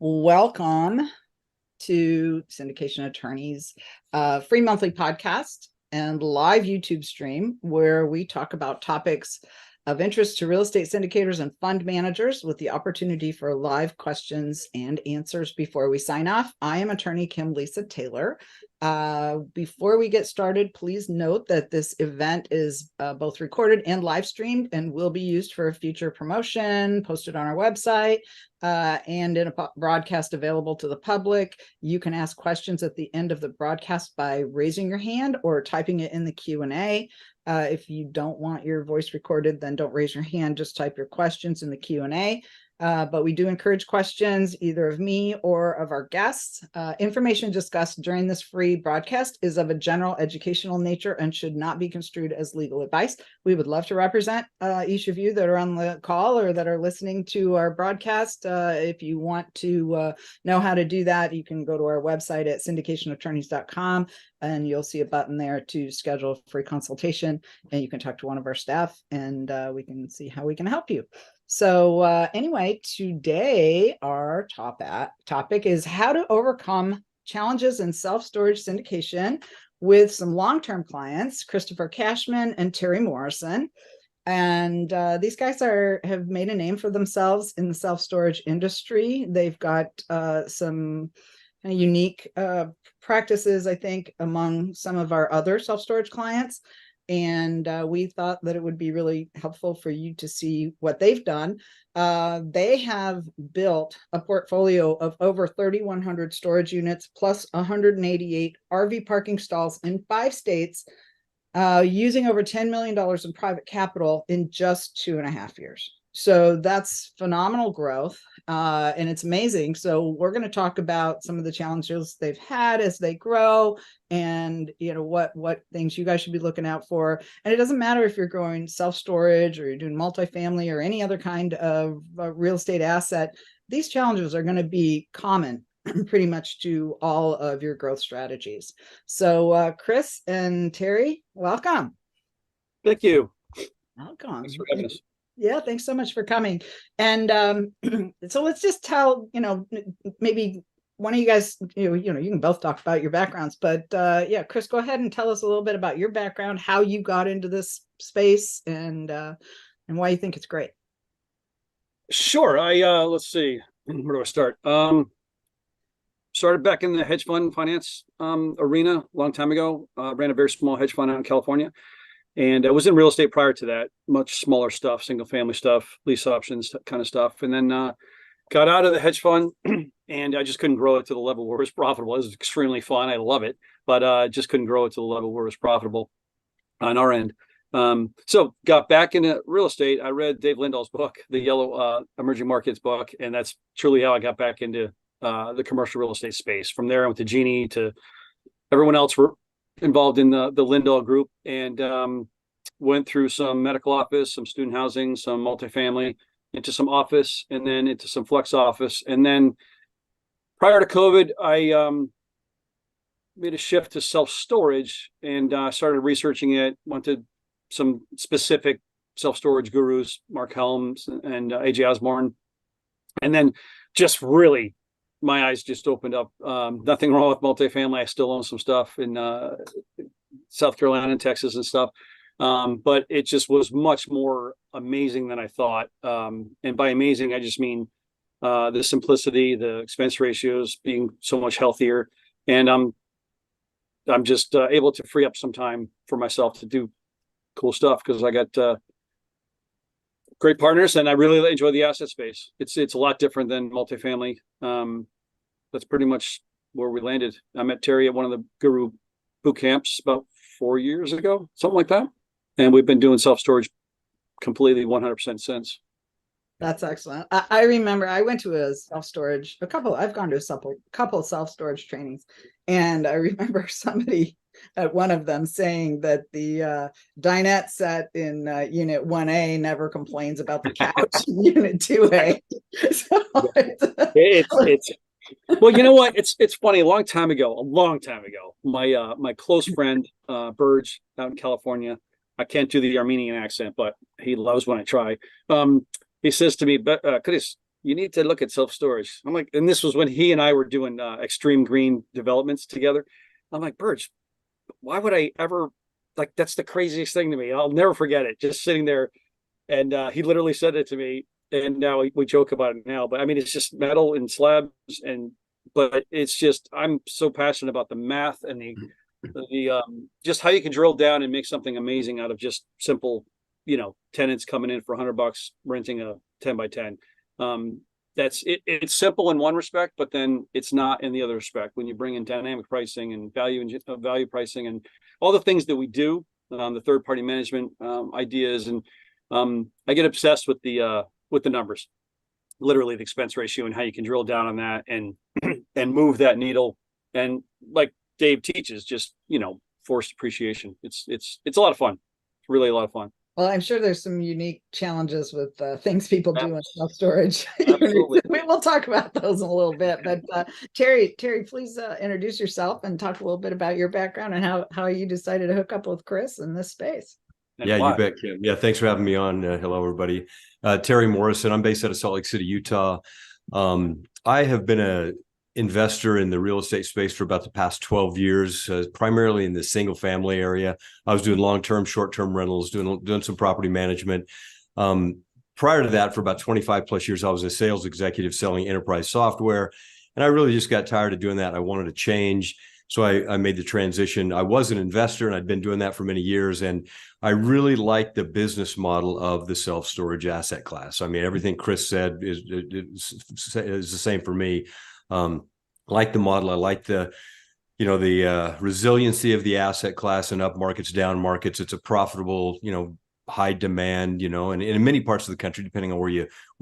Welcome to Syndication Attorneys, free monthly podcast and live YouTube stream where we talk about topics of interest to real estate syndicators and fund managers with the opportunity for live questions and answers before we sign off. I am attorney Kim Lisa Taylor. Before we get started, please note that this event is both recorded and live streamed and will be used for a future promotion, posted on our website, and in a broadcast available to the public. You can ask questions at the end of the broadcast by raising your hand or typing it in the Q&A. If you don't want your voice recorded, then don't raise your hand, just type your questions in the Q&A. But we do encourage questions either of me or of our guests. Information discussed during this free broadcast is of a general educational nature and should not be construed as legal advice. We would love to represent each of you that are on the call or that are listening to our broadcast. If you want to know how to do that, you can go to our website at syndicationattorneys.com and you'll see a button there to schedule a free consultation, and you can talk to one of our staff and we can see how we can help you. So anyway, today our topic is how to overcome challenges in self-storage syndication with some long-term clients, Christopher Cashman and Terry Morrison. And these guys have made a name for themselves in the self-storage industry. They've got some kind of unique practices, I think, among some of our other self-storage clients. And we thought that it would be really helpful for you to see what they've done. They have built a portfolio of over 3,100 storage units plus 188 RV parking stalls in 5 states, using over $10 million in private capital in just 2.5 years. So that's phenomenal growth, and it's amazing. So we're going to talk about some of the challenges they've had as they grow, and what things you guys should be looking out for. And it doesn't matter if you're growing self-storage or you're doing multifamily or any other kind of real estate asset. These challenges are going to be common pretty much to all of your growth strategies. So Chris and Terry, welcome. Thank you. Welcome. Thanks for having us. Yeah, thanks so much for coming. And so let's just tell, maybe one of you guys, you can both talk about your backgrounds, but yeah, Chris, go ahead and tell us a little bit about your background, how you got into this space, and why you think it's great. Sure. Let's see, where do I start? Started back in the hedge fund finance arena a long time ago. Ran a very small hedge fund out in California. And I was in real estate prior to that, much smaller stuff, single family stuff, lease options kind of stuff. And then got out of the hedge fund and I just couldn't grow it to the level where it was profitable. It was extremely fun. I love it, but just couldn't grow it to the level where it was profitable on our end. So got back into real estate. I read Dave Lindahl's book, the Yellow Emerging Markets book. And that's truly how I got back into the commercial real estate space. From there, I went to Jeannie, to everyone else were involved in the Lindahl group, and went through some medical office, some student housing, some multifamily, into some office, and then into some flex office. And then prior to COVID, I made a shift to self-storage and started researching it, went to some specific self-storage gurus, Mark Helms and AJ Osborne. And then just really, my eyes just opened up. Nothing wrong with multifamily. I still own some stuff in South Carolina and Texas and stuff. But it just was much more amazing than I thought. And by amazing, I just mean the simplicity, the expense ratios being so much healthier. And I'm just able to free up some time for myself to do cool stuff because I got great partners, and I really enjoy the asset space. It's a lot different than multifamily. That's pretty much where we landed. I met Terry at one of the Guru boot camps about 4 years ago, something like that. And we've been doing self-storage completely 100% since. That's excellent. I remember I went to a self-storage, I've gone to a couple self-storage trainings, and I remember somebody at one of them saying that the dinette set in unit 1A never complains about the couch in unit 2A. So it's well, you know what? It's funny. A long time ago, my close friend Burge out in California. I can't do the Armenian accent, but he loves when I try. He says to me, Chris, you need to look at self-storage. I'm like, and this was when he and I were doing extreme green developments together. I'm like, Birch, why would I ever, like, that's the craziest thing to me. I'll never forget it. Just sitting there, and he literally said it to me. And now we joke about it now, but I mean, it's just metal and slabs, and but it's just, I'm so passionate about the math and the just how you can drill down and make something amazing out of just simple, tenants coming in for $100, renting a 10 by 10. That's it. It's simple in one respect, but then it's not in the other respect. When you bring in dynamic pricing and value pricing and all the things that we do, the third party management ideas, and I get obsessed with the numbers, literally the expense ratio and how you can drill down on that and and move that needle. And like Dave teaches, just forced appreciation. It's a lot of fun. It's really a lot of fun. Well, I'm sure there's some unique challenges with things people do in self-storage. Absolutely. We'll talk about those in a little bit. But Terry, please introduce yourself and talk a little bit about your background and how you decided to hook up with Chris in this space. And yeah, why. you bet, Kim. Yeah, thanks for having me on. Hello, everybody. Terry Morrison. I'm based out of Salt Lake City, Utah. I have been a investor in the real estate space for about the past 12 years, primarily in the single family area. I was doing long-term, short-term rentals, doing some property management. Prior to that, for about 25 plus years, I was a sales executive selling enterprise software. And I really just got tired of doing that. I wanted to change. So I made the transition. I was an investor and I'd been doing that for many years. And I really like the business model of the self-storage asset class. I mean, everything Chris said is the same for me. Like the model. I like the resiliency of the asset class and up markets, down markets. It's a profitable, high demand, and in many parts of the country, depending on where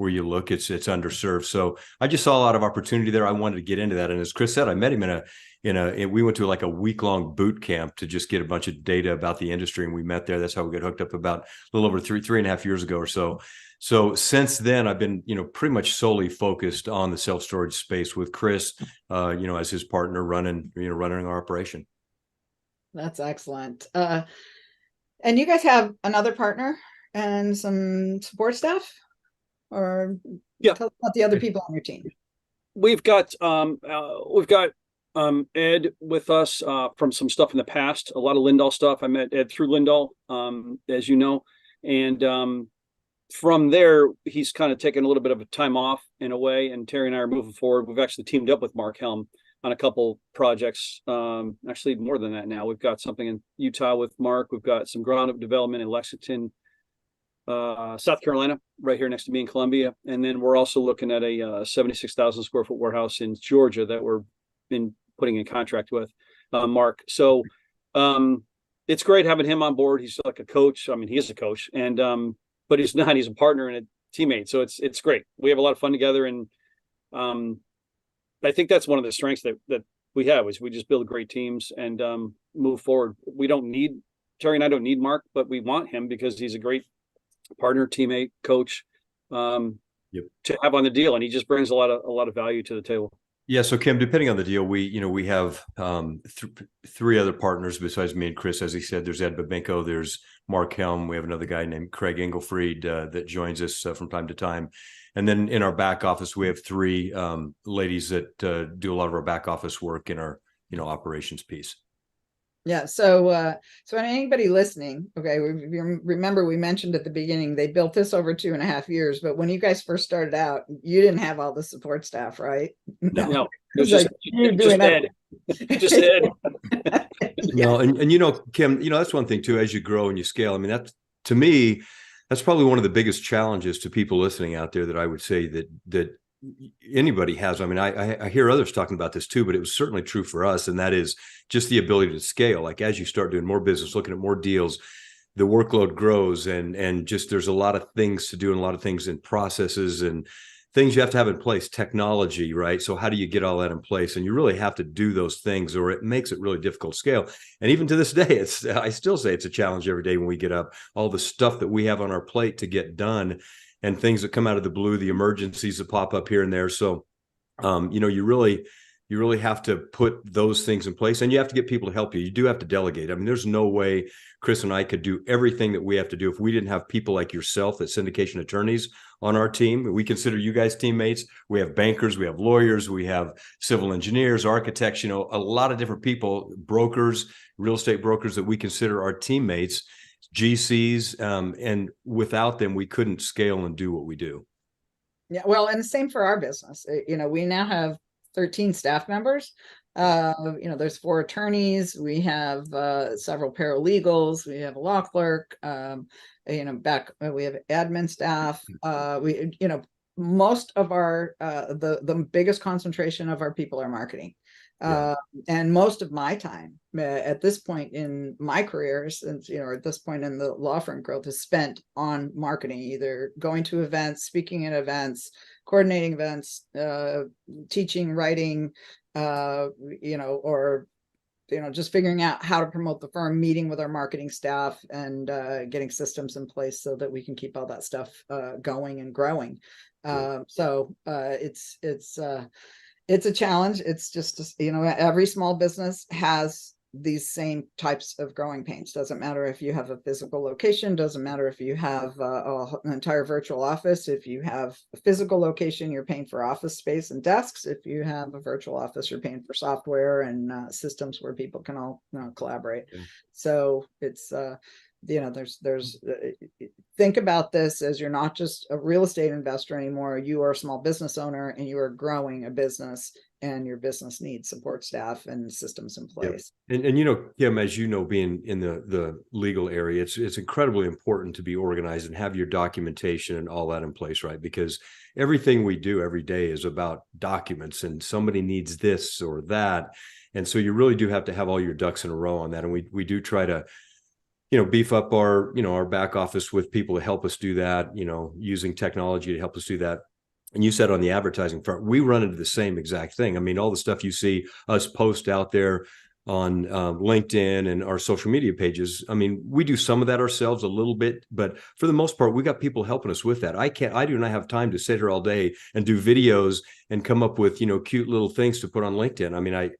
you look, it's underserved. So I just saw a lot of opportunity there. I wanted to get into that. And as Chris said, I met him we went to like a week-long boot camp to just get a bunch of data about the industry. And we met there. That's how we got hooked up about a little over three and a half years ago or so. So since then, I've been, pretty much solely focused on the self-storage space with Chris, as his partner running our operation. That's excellent. And you guys have another partner and some support staff, or yeah, tell us about the other people on your team. We've got Ed with us from some stuff in the past, a lot of Lindahl stuff. I met Ed through Lindahl, as you know, and from there, he's kind of taken a little bit of a time off in a way, and Terry and I are moving forward. We've actually teamed up with Mark Helm on a couple projects, actually more than that now. We've got something in Utah with Mark. We've got some ground up development in Lexington, South Carolina, right here next to me in Columbia. And then we're also looking at a 76,000 square foot warehouse in Georgia that we're been putting in contract with Mark. So it's great having him on board. He's like a coach. I mean, he is a coach, and but he's not. He's a partner and a teammate. So it's great. We have a lot of fun together, and I think that's one of the strengths that we have is we just build great teams and move forward. We don't need Terry and I don't need Mark, but we want him because he's a great partner, teammate, coach to have on the deal, and he just brings a lot of value to the table. Yeah. So Kim, depending on the deal, we have three other partners besides me and Chris. As he said, there's Ed Babenko, there's Mark Helm. We have another guy named Craig Engelfried that joins us from time to time. And then in our back office, we have three ladies that do a lot of our back office work in our, operations piece. Yeah. So anybody listening, okay, remember we mentioned at the beginning, they built this over 2.5 years, but when you guys first started out, you didn't have all the support staff, right? No, it was just Ed. Just Ed. No, and Kim, that's one thing too, as you grow and you scale. I mean, that's, to me, that's probably one of the biggest challenges to people listening out there that I would say that anybody has. I mean, I hear others talking about this too, but it was certainly true for us. And that is just the ability to scale. Like as you start doing more business, looking at more deals, the workload grows and just there's a lot of things to do and a lot of things in processes and things you have to have in place, technology, right? So how do you get all that in place? And you really have to do those things or it makes it really difficult to scale. And even to this day, I still say it's a challenge every day when we get up, all the stuff that we have on our plate to get done and things that come out of the blue, the emergencies that pop up here and there. So, you really You really have to put those things in place, and you have to get people to help you. You do have to delegate. I mean, there's no way Chris and I could do everything that we have to do if we didn't have people like yourself, that syndication attorneys on our team. We consider you guys teammates. We have bankers, we have lawyers, we have civil engineers, architects, you know, a lot of different people, brokers, real estate brokers that we consider our teammates, GCs, and without them, we couldn't scale and do what we do. Yeah, well, and the same for our business. You know, we now have 13 staff members. You know, there's 4 attorneys. We have several paralegals. We have a law clerk. You know, we have admin staff. You know, most of our the biggest concentration of our people are marketing. And most of my time at this point in my career, since, you know, at this point in the law firm growth, is spent on marketing, either going to events, speaking at events, coordinating events, teaching, writing, you know, or, you know, just figuring out how to promote the firm, meeting with our marketing staff, and getting systems in place so that we can keep all that stuff going and growing. So it's a challenge. It's just, you know, every small business has these same types of growing pains. Doesn't matter if you have a physical location, doesn't matter if you have an entire virtual office. If you have a physical location, you're paying for office space and desks. If you have a virtual office, you're paying for software and systems where people can all, you know, collaborate. So it's, you know, there's think about this as you're not just a real estate investor anymore. You are a small business owner, and you are growing a business, and your business needs support staff and systems in place. And you know, Kim, as you know, being in the legal area, it's incredibly important to be organized and have your documentation and all that in place, right? Because everything we do every day is about documents, and somebody needs this or that. And so you really do have to have all your ducks in a row on that. And we do try to, you know, beef up our, you know, our back office with people to help us do that, you know, using technology to help us do that. And you said on the advertising front, we run into the same exact thing. I mean, all the stuff you see us post out there on LinkedIn and our social media pages, I mean, we do some of that ourselves a little bit, but for the most part, we got people helping us with that. I do not have time to sit here all day and do videos and come up with, you know, cute little things to put on LinkedIn. I mean,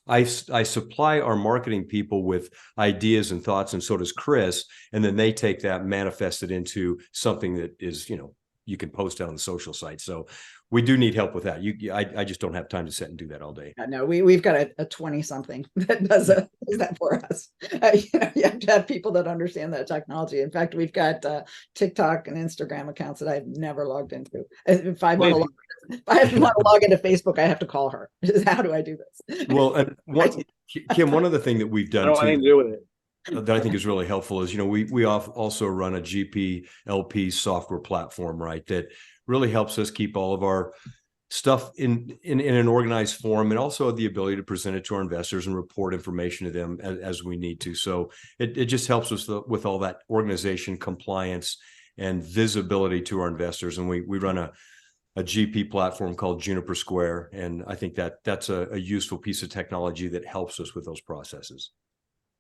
I supply our marketing people with ideas and thoughts, and so does Chris. And then they take that, manifest it into something that is, you know, you can post it on the social site. So we do need help with that. I just don't have time to sit and do that all day. No, we've got a 20-something that does that for us. You know, you have to have people that understand that technology. In fact, we've got TikTok and Instagram accounts that I've never logged into. If I want to log into Facebook, I have to call her. How do I do this? Well, and Kim, one other thing that we've done I don't have anything to do with it, that I think is really helpful is, you know, we also run a GP/LP software platform, right? That really helps us keep all of our stuff in an organized form, and also the ability to present it to our investors and report information to them as we need to. So it just helps us with all that organization, compliance, and visibility to our investors. And we run a GP platform called Juniper Square. And I think that's a useful piece of technology that helps us with those processes.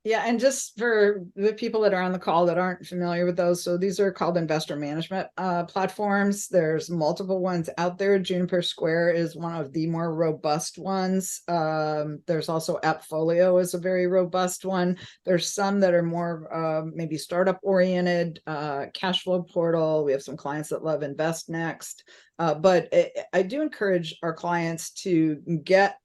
Yeah, and just for the people that are on the call that aren't familiar with those, so these are called investor management platforms. There's multiple ones out there. Juniper Square is one of the more robust ones. There's also AppFolio is a very robust one. There's some that are more maybe startup oriented. Cashflow Portal. We have some clients that love InvestNext. But I do encourage our clients to get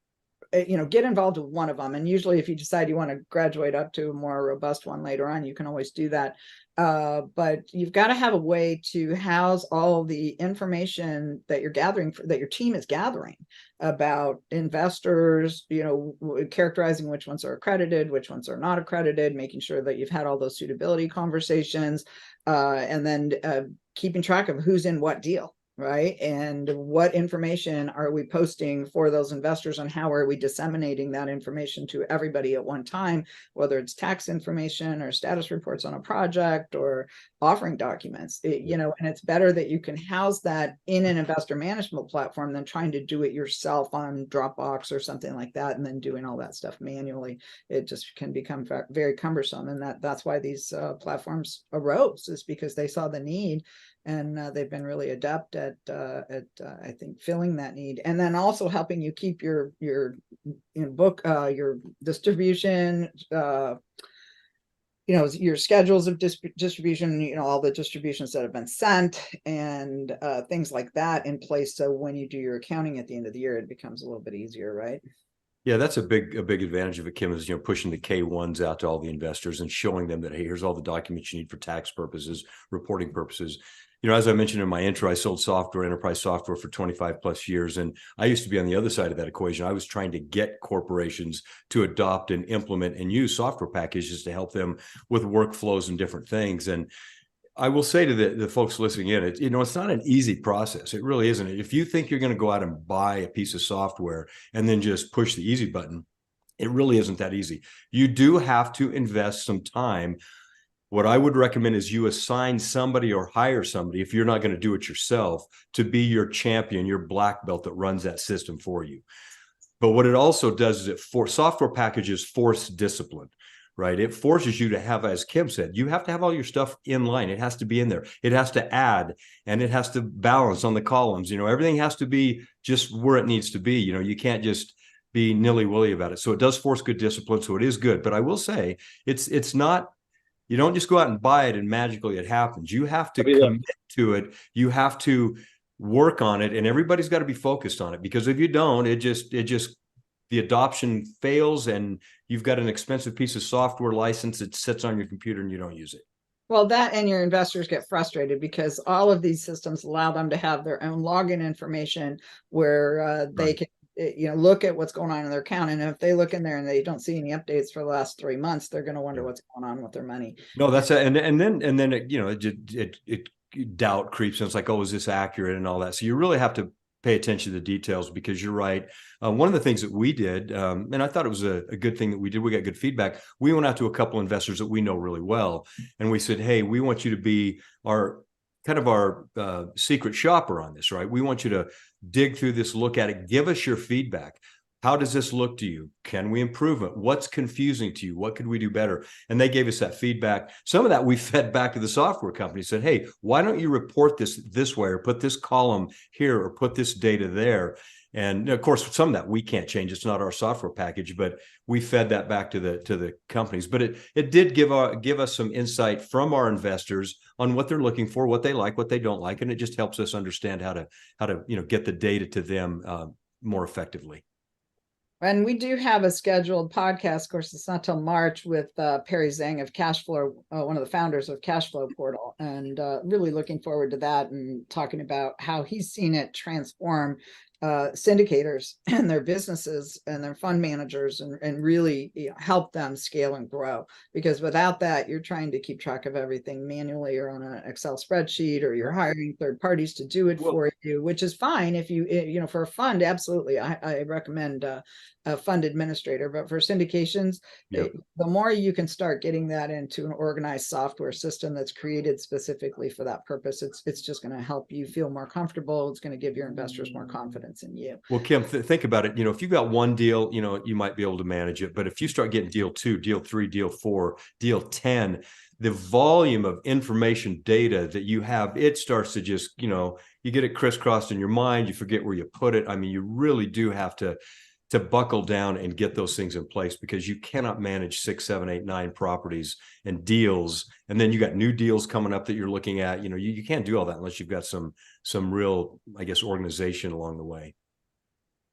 involved with one of them. And usually if you decide you want to graduate up to a more robust one later on, you can always do that. But you've got to have a way to house all the information that you're gathering, that your team is gathering about investors, you know, characterizing which ones are accredited, which ones are not accredited, making sure that you've had all those suitability conversations, and then keeping track of who's in what deal. Right. And what information are we posting for those investors, and how are we disseminating that information to everybody at one time, whether it's tax information or status reports on a project, or offering documents, and it's better that you can house that in an investor management platform than trying to do it yourself on Dropbox or something like that, and then doing all that stuff manually. It just can become very cumbersome, and that's why these platforms arose, is because they saw the need, and they've been really adept at I think filling that need, and then also helping you keep your book, your distribution, your schedules of distribution, all the distributions that have been sent, and things like that in place. So when you do your accounting at the end of the year, it becomes a little bit easier, right? Yeah, that's a big advantage of it, Kim, is, pushing the K-1s out to all the investors and showing them that, hey, here's all the documents you need for tax purposes, reporting purposes. As I mentioned in my intro, I sold software, enterprise software, for 25 plus years. And I used to be on the other side of that equation. I was trying to get corporations to adopt and implement and use software packages to help them with workflows and different things. And I will say to the folks listening in, it's not an easy process. It really isn't. If you think you're going to go out and buy a piece of software and then just push the easy button, it really isn't that easy. You do have to invest some time. What I would recommend is you assign somebody or hire somebody, if you're not going to do it yourself, to be your champion, your black belt that runs that system for you. But what it also does is software packages force discipline, right? It forces you to have, as Kim said, you have to have all your stuff in line. It has to be in there. It has to add, and it has to balance on the columns. Everything has to be just where it needs to be. You can't just be nilly-willy about it. So it does force good discipline. So it is good. But I will say it's not, you don't just go out and buy it and magically it happens. You have to commit to it. You have to work on it, and everybody's got to be focused on it, because if you don't, it just the adoption fails, and you've got an expensive piece of software license that sits on your computer and you don't use it. Well, that, and your investors get frustrated because all of these systems allow them to have their own login information where they can look at what's going on in their account. And if they look in there and they don't see any updates for the last 3 months, they're going to wonder what's going on with their money. No, that's it. And then it doubt creeps in. It's like, oh, is this accurate and all that? So you really have to pay attention to the details, because you're right. One of the things that we did, and I thought it was a good thing that we did, we got good feedback. We went out to a couple investors that we know really well, and we said, hey, we want you to be our secret shopper on this, right? We want you to dig through this, look at it, give us your feedback. How does this look to you? Can we improve it? What's confusing to you? What could we do better? And they gave us that feedback. Some of that we fed back to the software company, said, hey, why don't you report this way, or put this column here, or put this data there? And of course, some of that we can't change. It's not our software package, but we fed that back to the companies. But it did give us some insight from our investors on what they're looking for, what they like, what they don't like, and it just helps us understand how to get the data to them more effectively. And we do have a scheduled podcast. Of course, it's not till March, with Perry Zhang of Cashflow, one of the founders of Cashflow Portal, and really looking forward to that, and talking about how he's seen it transform syndicators and their businesses and their fund managers, and really help them scale and grow. Because without that, you're trying to keep track of everything manually or on an Excel spreadsheet, or you're hiring third parties to do it for you, which is fine if you for a fund. Absolutely, I recommend a fund administrator. But for syndications, the more you can start getting that into an organized software system that's created specifically for that purpose, it's just going to help you feel more comfortable. It's going to give your investors more confidence in you. Well, Kim, think about it. If you've got one deal, you might be able to manage it. But if you start getting deal 2, deal 3, deal 4, deal 10, the volume of information data that you have, it starts to just, you get it crisscrossed in your mind. You forget where you put it. I mean, you really do have to buckle down and get those things in place, because you cannot manage 6, 7, 8, 9 properties and deals. And then you got new deals coming up that you're looking at. You can't do all that unless you've got some real, I guess, organization along the way.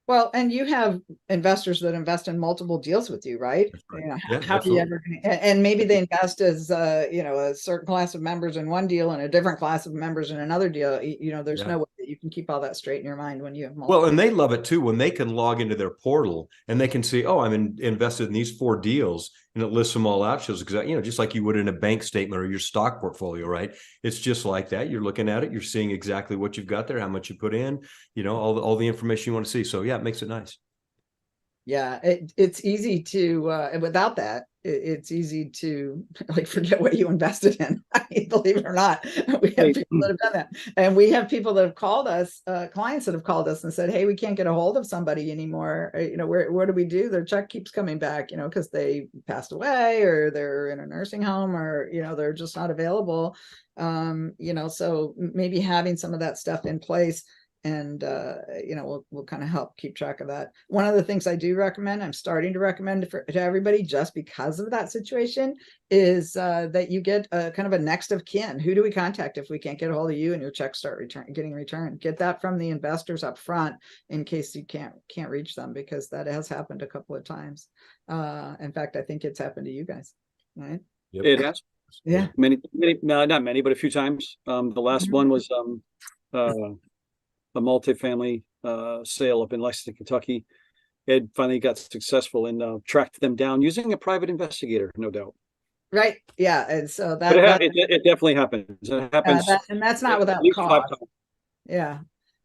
Well, and you have investors that invest in multiple deals with you, right? Right. How do you ever, and maybe they invest as a certain class of members in one deal and a different class of members in another deal. There's no way that you can keep all that straight in your mind when you have multiple. Well, and they love it too when they can log into their portal and they can see, oh, I'm invested in these 4 deals, and it lists them all out, shows exactly, just like you would in a bank statement or your stock portfolio, right? It's just like that. You're looking at it, you're seeing exactly what you've got there, how much you put in, all the information you want to see. So yeah, it makes it nice. Yeah, it's easy to without that, it's easy to like forget what you invested in. I mean, believe it or not, we have people that have done that, and we have people that have called us, clients that have called us and said, "Hey, we can't get a hold of somebody anymore. You know, what do we do? Their check keeps coming back, you know, because they passed away or they're in a nursing home or you know they're just not available." You know, so maybe having some of that stuff in place and you know we'll kind of help keep track of that. One of the things I do recommend, I'm starting to recommend to everybody just because of that situation, is that you get a kind of a next of kin. Who do we contact if we can't get a hold of you and your checks start getting returned? Get that from the investors up front in case you can't reach them, because that has happened a couple of times. In fact, I think it's happened to you guys, right? Yep. It has. Yeah. Many, no, not many, but a few times. The last one was a multifamily sale up in Lexington, Kentucky. It finally got successful and tracked them down using a private investigator, no doubt. Right. Yeah. And so But it definitely happens. It happens, and that's not at without least 5 cost. times. Yeah.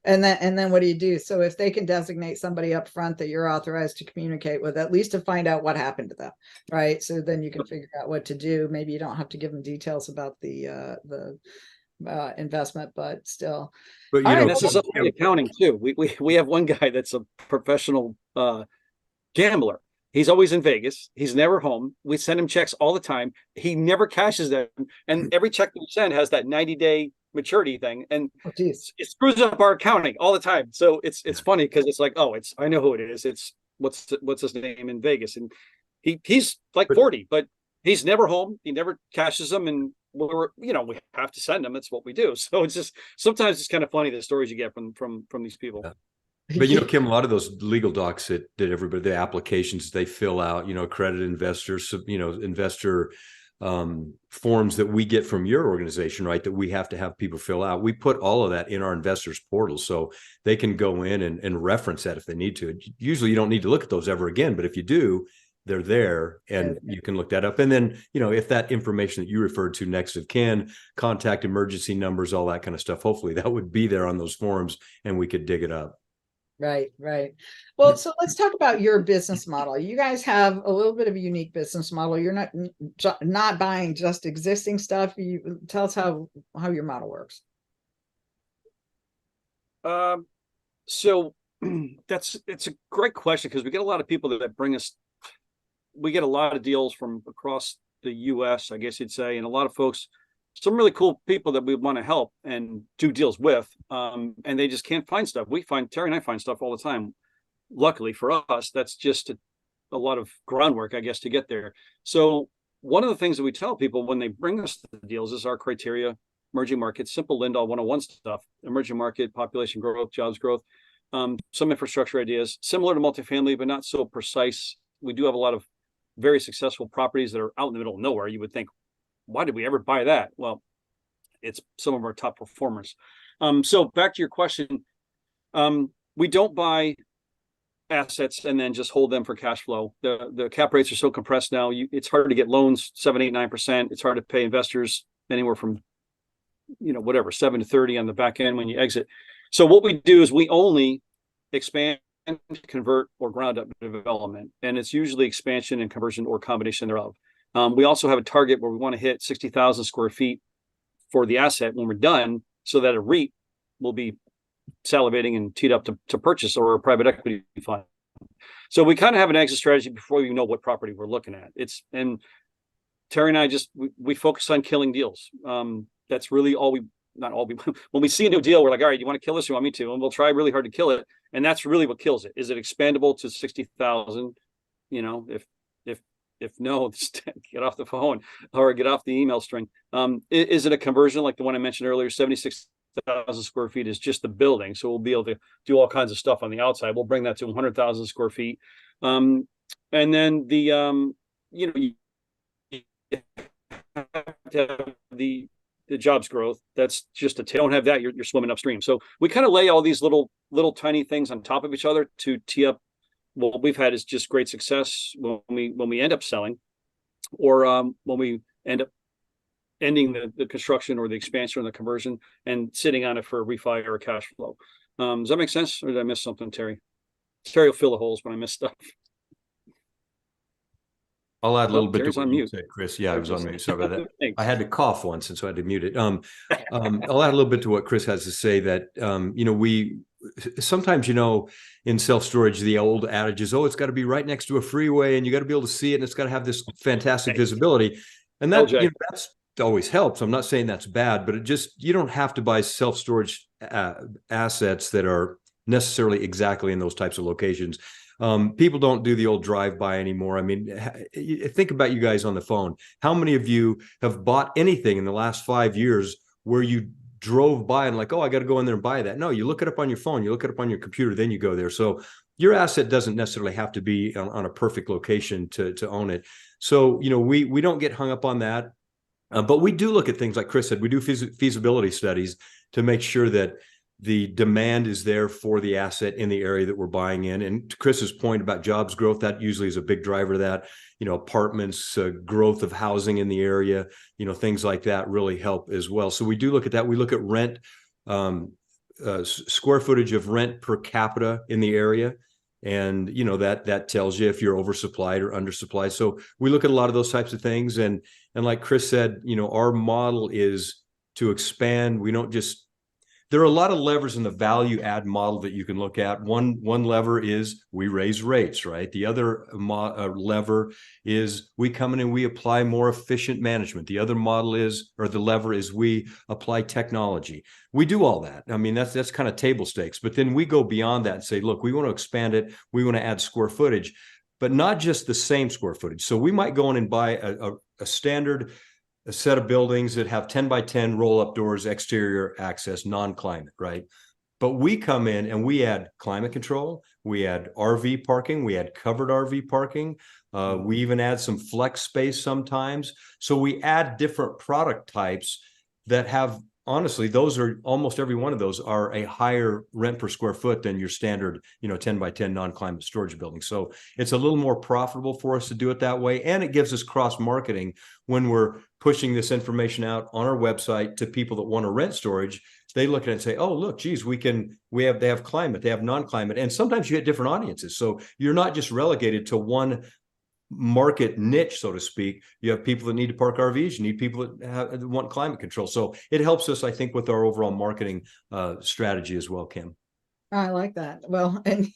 And then what do you do? So if they can designate somebody up front that you're authorized to communicate with, at least to find out what happened to them, right? So then you can figure out what to do. Maybe you don't have to give them details about the investment, but still. But All you right, know, This is accounting too. We have one guy that's a professional gambler. He's always in Vegas. He's never home. We send him checks all the time. He never cashes them. And every check we send has that 90-day maturity thing. And oh, geez. it screws up our accounting all the time. So it's funny because it's like, oh, I know who it is. It's what's his name in Vegas. And he's like 40, but he's never home. He never cashes them. And we have to send them. That's what we do. So it's just, sometimes it's kind of funny the stories you get from these people. Yeah. But you know, Kim, a lot of those legal docs that everybody, the applications they fill out, you know, accredited investors, you know, investor forms that we get from your organization, right, that we have to have people fill out. We put all of that in our investors portal so they can go in and reference that if they need to. Usually you don't need to look at those ever again, but if you do, they're there and you can look that up. And then, you know, if that information that you referred to, next of kin, contact emergency numbers, all that kind of stuff, hopefully that would be there on those forms and we could dig it up. Right. Well, so let's talk about your business model. You guys have a little bit of a unique business model. You're not buying just existing stuff. You tell us how your model works. So it's a great question because we get a lot of people that bring us. We get a lot of deals from across the U.S., I guess you'd say, and a lot of folks, some really cool people that we want to help and do deals with, and they just can't find stuff. Terry and I find stuff all the time. Luckily for us, that's just a lot of groundwork, I guess, to get there. So one of the things that we tell people when they bring us the deals is our criteria: emerging markets, simple Lindahl 101 stuff, emerging market, population growth, jobs growth, some infrastructure ideas, similar to multifamily, but not so precise. We do have a lot of very successful properties that are out in the middle of nowhere. You would think, why did we ever buy that? Well, it's some of our top performers. So back to your question, we don't buy assets and then just hold them for cash flow. The cap rates are so compressed now. It's hard to get loans 7, 8, 9%. It's hard to pay investors anywhere from, 7 to 30 on the back end when you exit. So what we do is we only expand, convert, or ground up development, and it's usually expansion and conversion or combination thereof. We also have a target where we want to hit 60,000 square feet for the asset when we're done, so that a REIT will be salivating and teed up to purchase, or a private equity fund. So we kind of have an exit strategy before we know what property we're looking at. And Terry and I we focus on killing deals. That's really all not all we, when we see a new deal, we're like, all right, you want to kill this? You want me to? And we'll try really hard to kill it. And that's really what kills it. Is it expandable to 60,000? If no, get off the phone or get off the email string. Is it a conversion like the one I mentioned earlier? 76,000 square feet is just the building. So we'll be able to do all kinds of stuff on the outside. We'll bring that to 100,000 square feet. And then the jobs growth, that's just don't have that, you're swimming upstream. So we kind of lay all these little tiny things on top of each other to tee up. What we've had is just great success when we end up selling, or when we end up ending the construction or the expansion or the conversion and sitting on it for a refi or a cash flow. Does that make sense, or did I miss something, Terry? Terry will fill the holes when I miss stuff. I'll add a little bit to Terry's what on you mute. said, Chris. Yeah, I was on mute. Sorry about that. Thanks. I had to cough once, and so I had to mute it. I'll add a little bit to what Chris has to say. That we sometimes, in self-storage, the old adage is, oh, it's got to be right next to a freeway, and you got to be able to see it, and it's got to have this fantastic visibility, and that that's always helps. I'm not saying that's bad, but you don't have to buy self-storage assets that are necessarily exactly in those types of locations. People don't do the old drive-by anymore. I mean, think about you guys on the phone. How many of you have bought anything in the last 5 years where you drove by and like, oh, I got to go in there and buy that? No, you look it up on your phone, you look it up on your computer, then you go there. So your asset doesn't necessarily have to be on a perfect location to own it. So, we don't get hung up on that. But we do look at things like Chris said, we do feasibility studies to make sure that the demand is there for the asset in the area that we're buying in. And to Chris's point about jobs growth, that usually is a big driver of that. Apartments, growth of housing in the area, things like that really help as well. So we do look at that. We look at rent, square footage of rent per capita in the area. And, that tells you if you're oversupplied or undersupplied. So we look at a lot of those types of things. And like Chris said, our model is to expand. We don't just, there are a lot of levers in the value add model that you can look at. One lever is we raise rates, right? The other lever is we come in and we apply more efficient management. The other the lever is we apply technology. We do all that. I mean, that's kind of table stakes. But then we go beyond that and say, look, we want to expand it. We want to add square footage, but not just the same square footage. So we might go in and buy a standard a set of buildings that have 10 by 10 roll-up doors, exterior access, non-climate, right? But we come in and we add climate control, we add RV parking, we add covered RV parking, we even add some flex space sometimes. So we add different product types that have, honestly, those are almost every one of those are a higher rent per square foot than your standard, 10 by 10 non-climate storage building. So it's a little more profitable for us to do it that way. And it gives us cross-marketing when we're pushing this information out on our website to people that want to rent storage. They look at it and say, oh, look, geez, they have climate, they have non-climate. And sometimes you get different audiences. So you're not just relegated to one market niche, so to speak. You have people that need to park RVs, you need people that want climate control. So it helps us, I think, with our overall marketing strategy as well, Kim. I like that. Well, and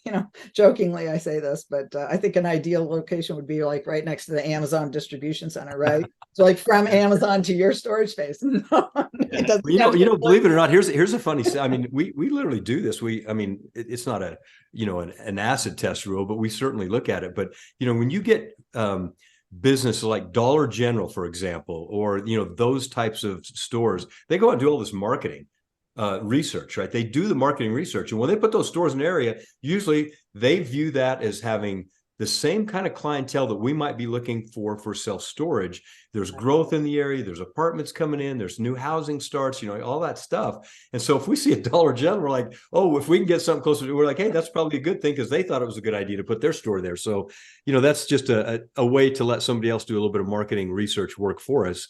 jokingly I say this, but I think an ideal location would be like right next to the Amazon distribution center, right? So like from Amazon to your storage space. Believe it or not, here's a funny. I mean, we literally do this. It's not an acid test rule, but we certainly look at it. But when you get business like Dollar General, for example, or those types of stores, they go out and do all this marketing research, right? They do the marketing research, and when they put those stores in an area, usually they view that as having the same kind of clientele that we might be looking for self-storage. There's growth in the area, there's apartments coming in, there's new housing starts, all that stuff. And so if we see a Dollar General, we're like, oh, if we can get something closer to, we're like, hey, that's probably a good thing because they thought it was a good idea to put their store there. So, that's just a way to let somebody else do a little bit of marketing research work for us.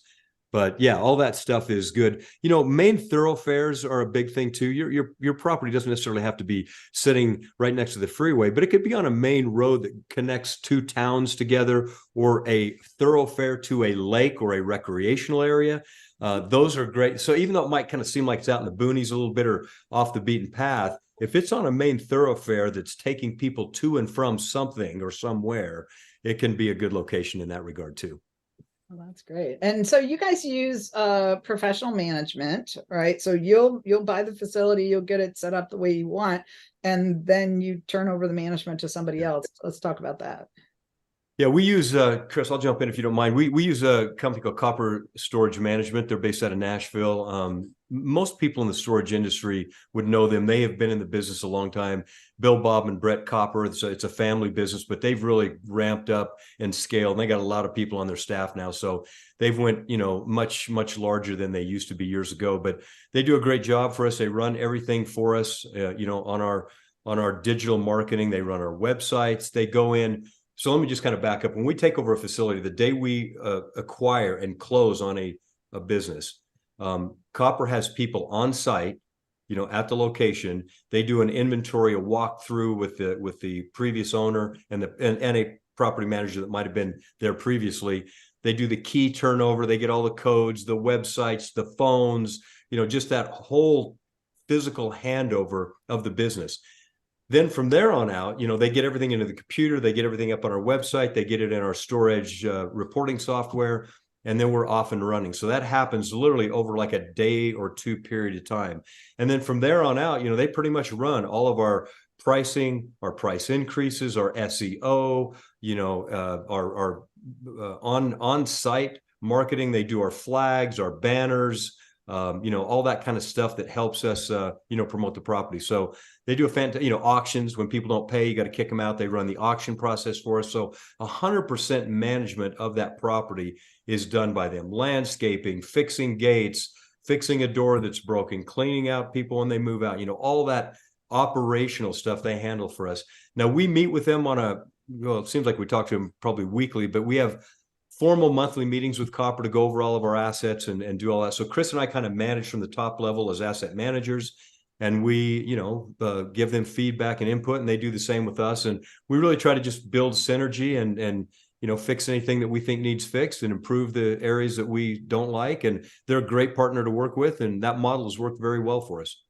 But yeah, all that stuff is good. Main thoroughfares are a big thing too. Your property doesn't necessarily have to be sitting right next to the freeway, but it could be on a main road that connects two towns together, or a thoroughfare to a lake or a recreational area. Those are great. So even though it might kind of seem like it's out in the boonies a little bit or off the beaten path, if it's on a main thoroughfare that's taking people to and from something or somewhere, it can be a good location in that regard too. Well, that's great. And so you guys use professional management, right? So you'll buy the facility, you'll get it set up the way you want, and then you turn over the management to somebody else. Let's talk about that. Yeah, we use, Chris, I'll jump in if you don't mind. We use a company called Copper Storage Management. They're based out of Nashville. Most people in the storage industry would know them. They have been in the business a long time. Bill, Bob, and Brett Copper. It's a family business, but they've really ramped up and scaled. And they got a lot of people on their staff now. So they've went, much, much larger than they used to be years ago. But they do a great job for us. They run everything for us, on our digital marketing. They run our websites. They go in. So let me just kind of back up. When we take over a facility, the day we acquire and close on a business, Copper has people on site, at the location. They do an inventory, a walkthrough with the previous owner and a property manager that might have been there previously. They do the key turnover. They get all the codes, the websites, the phones, just that whole physical handover of the business. Then from there on out, they get everything into the computer. They get everything up on our website. They get it in our storage reporting software, and then we're off and running. So that happens literally over like a day or two period of time. And then from there on out, they pretty much run all of our pricing, our price increases, our SEO, our on-site marketing. They do our flags, our banners, all that kind of stuff that helps us, promote the property. So they do a fantastic, auctions. When people don't pay, you got to kick them out. They run the auction process for us. So 100% management of that property is done by them. Landscaping, fixing gates, fixing a door that's broken, cleaning out people when they move out, all that operational stuff they handle for us. Now we meet with them it seems like we talk to them probably weekly, but we have formal monthly meetings with Copper to go over all of our assets and do all that. So Chris and I kind of manage from the top level as asset managers, and we, give them feedback and input, and they do the same with us. And we really try to just build synergy and fix anything that we think needs fixed and improve the areas that we don't like. And they're a great partner to work with, and that model has worked very well for us.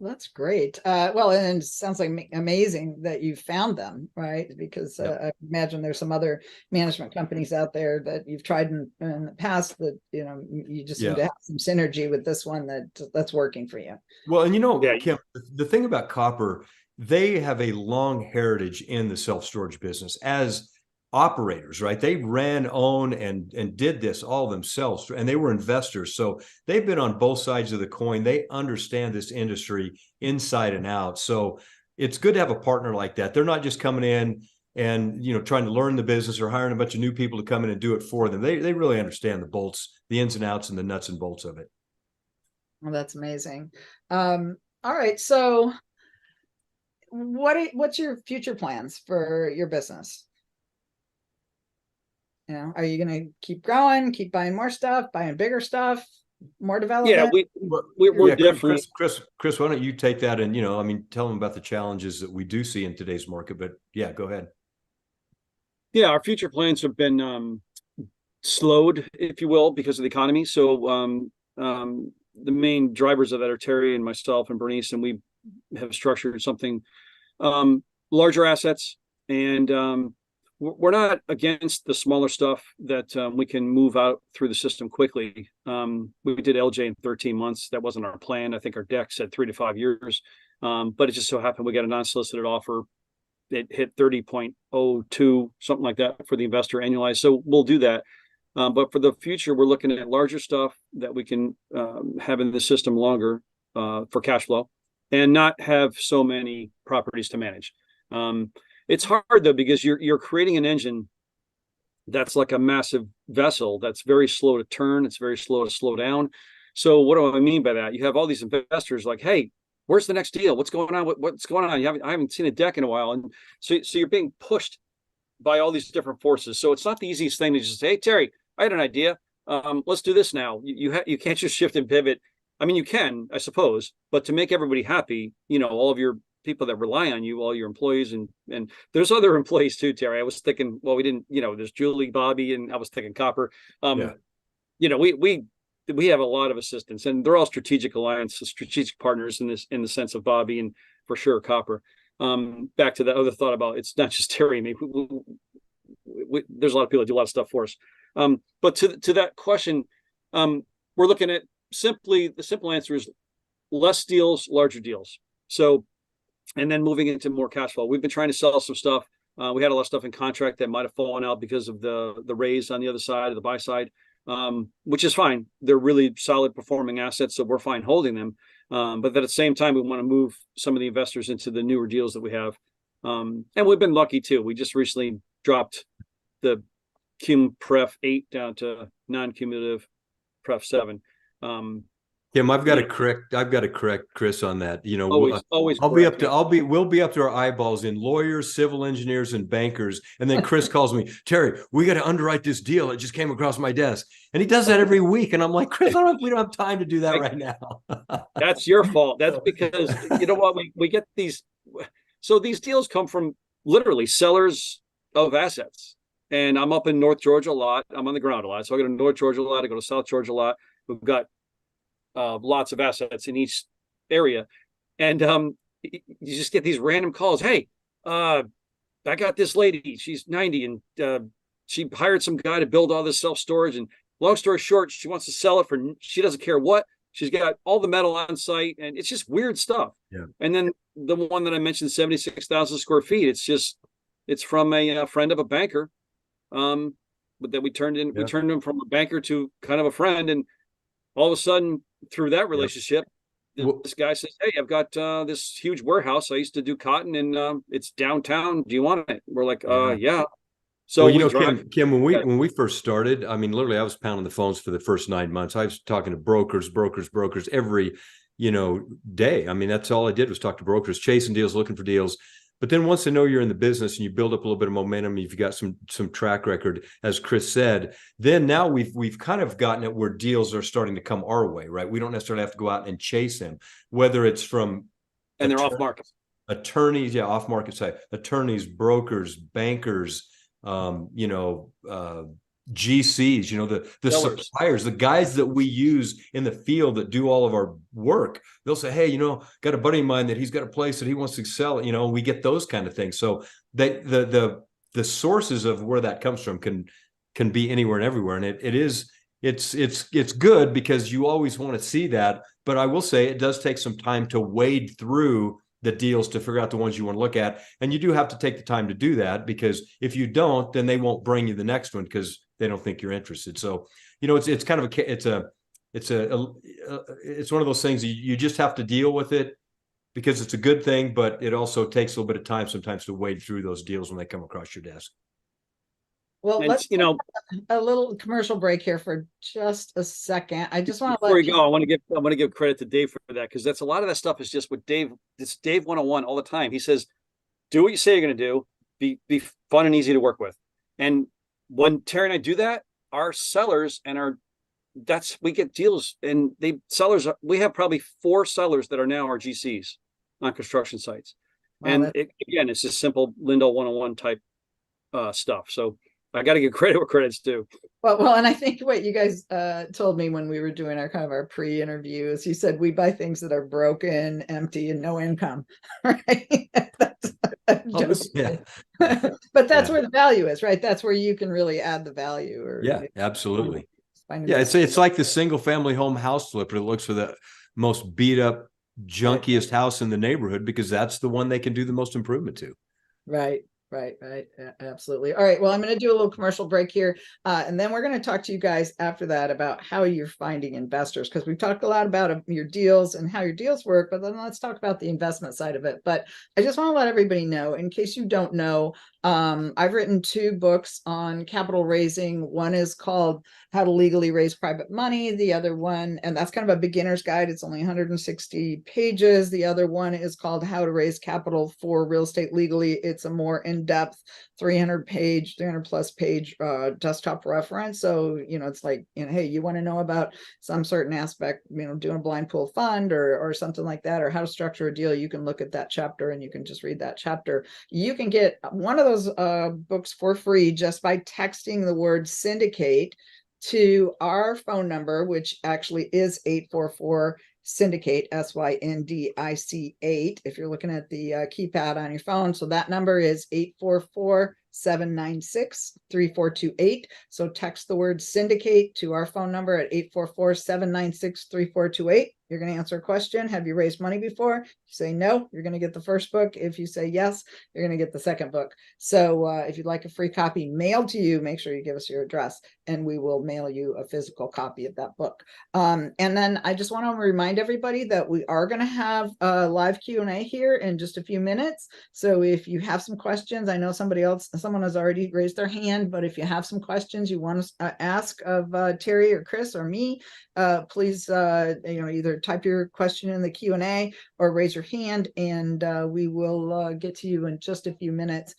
That's great. Well, and it sounds like amazing that you found them, right? Because I imagine there's some other management companies out there that you've tried in the past that, you just seem to have some synergy with this one that's working for you. Well, and Kim, the thing about Copper, they have a long heritage in the self-storage business as operators, right? They ran, own, and did this all themselves, and they were investors. So they've been on both sides of the coin. They understand this industry inside and out. So it's good to have a partner like that. They're not just coming in and trying to learn the business or hiring a bunch of new people to come in and do it for them. They really understand the bolts, the ins and outs, and the nuts and bolts of it. Well, that's amazing. All right. So what's your future plans for your business? Are you going to keep growing, keep buying more stuff, buying bigger stuff, more development? Yeah, we're definitely. Chris, why don't you take that and, tell them about the challenges that we do see in today's market, but yeah, go ahead. Yeah, our future plans have been slowed, if you will, because of the economy. So the main drivers of that are Terry and myself and Bernice, and we have structured something larger assets, and we're not against the smaller stuff that we can move out through the system quickly. We did LJ in 13 months. That wasn't our plan. I think our deck said 3 to 5 years. But it just so happened we got a non-solicited offer. It hit 30.02, something like that for the investor annualized. So we'll do that. But for the future, we're looking at larger stuff that we can have in the system longer for cash flow and not have so many properties to manage. It's hard though, because you're creating an engine that's like a massive vessel that's very slow to turn. It's very slow to slow down. So what do I mean by that? You have all these investors like, hey, where's the next deal? What's going on? What's going on? I haven't seen a deck in a while. And so you're being pushed by all these different forces. So it's not the easiest thing to just say, hey, Terry, I had an idea. Let's do this now. You can't just shift and pivot. I mean, you can, I suppose, but to make everybody happy, all of your people that rely on you, all your employees, and there's other employees too, Terry. I was thinking, well, we didn't, there's Julie, Bobby, and I was thinking Copper. We have a lot of assistants, and they're all strategic alliances, strategic partners in the sense of Bobby and for sure Copper. Back to that other thought about it's not just Terry and me. There's a lot of people that do a lot of stuff for us. But to that question, we're looking at the simple answer is less deals, larger deals. So, and then moving into more cash flow. We've been trying to sell some stuff. We had a lot of stuff in contract that might have fallen out because of the raise on the other side of the buy side, which is fine. They're really solid performing assets, so we're fine holding them. But at the same time, we want to move some of the investors into the newer deals that we have. And we've been lucky too. We just recently dropped the cum pref 8 down to non-cumulative pref 7. Kim, I've got to correct Chris on that. Always we'll be up to our eyeballs in lawyers, civil engineers, and bankers. And then Chris calls me, Terry, we got to underwrite this deal. It just came across my desk. And he does that every week. And I'm like, Chris, we don't have time to do that right now. That's your fault. That's because you know what? We get these. So these deals come from literally sellers of assets. And I'm up in North Georgia a lot. I'm on the ground a lot. So I go to North Georgia a lot. I go to South Georgia a lot. We've got lots of assets in each area. And you just get these random calls. Hey, I got this lady. She's 90 and she hired some guy to build all this self-storage. And long story short, she wants to sell it for, she doesn't care what. She's got all the metal on site, and it's just weird stuff. Yeah. And then the one that I mentioned, 76,000 square feet, it's from a friend of a banker. But then we turned him from a banker to kind of a friend. And all of a sudden, through that relationship, this guy says, hey, I've got this huge warehouse. I used to do cotton, and it's downtown. Do you want it? We're like, yeah. So well, Kim, when we first started, I mean, literally, I was pounding the phones for the first 9 months. I was talking to brokers every, day. I mean, that's all I did was talk to brokers, chasing deals, looking for deals. But then once they know you're in the business and you build up a little bit of momentum, you've got some track record, as Chris said, then now we've kind of gotten it where deals are starting to come our way, right? We don't necessarily have to go out and chase them, whether it's from they're off market attorneys, off market side, attorneys, brokers, bankers, GCs, the suppliers, the guys that we use in the field that do all of our work. They'll say, hey, got a buddy of mine that he's got a place that he wants to sell it, we get those kind of things. So the sources of where that comes from can be anywhere and everywhere. And it's good because you always want to see that. But I will say it does take some time to wade through the deals to figure out the ones you want to look at. And you do have to take the time to do that, because if you don't, then they won't bring you the next one because they don't think you're interested. So, it's kind of it's one of those things you just have to deal with it because it's a good thing, but it also takes a little bit of time sometimes to wade through those deals when they come across your desk. Well, let's take a little commercial break here for just a second. I just want to before we go, I want to give credit to Dave for that, because that's a lot of that stuff is just what Dave. It's Dave 101 all the time. He says, "Do what you say you're going to do. Be fun and easy to work with." And when Terry and I do that, our sellers and we get deals, and we have probably 4 sellers that are now our GCs on construction sites. Wow, and again, it's just simple Lindo 101 type stuff. So I got to give credit where credit's due. Well, and I think what you guys told me when we were doing our pre-interview is you said we buy things that are broken, empty, and no income, right? But that's where the value is, right? That's where you can really add the value. Absolutely. It's like the single family home house flipper that looks for the most beat up, junkiest house in the neighborhood because that's the one they can do the most improvement to. Right. Absolutely. All right. Well, I'm going to do a little commercial break here. And then we're going to talk to you guys after that about how you're finding investors, because we've talked a lot about your deals and how your deals work, but then let's talk about the investment side of it. But I just want to let everybody know, in case you don't know, I've written 2 books on capital raising. One is called How to Legally Raise Private Money. The other one, and that's kind of a beginner's guide. It's only 160 pages. The other one is called How to Raise Capital for Real Estate Legally. It's a more in-depth 300 plus page desktop reference. So, it's like, hey, you want to know about some certain aspect, doing a blind pool fund or something like that, or how to structure a deal, you can look at that chapter and you can just read that chapter. You can get one of those books for free just by texting the word syndicate to our phone number, which actually is 844 Syndicate, SYNDIC 8, if you're looking at the keypad on your phone. So that number is 844-796-3428. So text the word syndicate to our phone number at 844-796-3428. You're going to answer a question. Have you raised money before? If you say no, you're going to get the first book. If you say yes, you're going to get the second book. So if you'd like a free copy mailed to you, make sure you give us your address and we will mail you a physical copy of that book. And then I just want to remind everybody that we are going to have a live Q&A here in just a few minutes. So if you have some questions, I know someone has already raised their hand, but if you have some questions you want to ask of Terry or Chris or me, please, either type your question in the Q&A or raise your hand, and we will get to you in just a few minutes.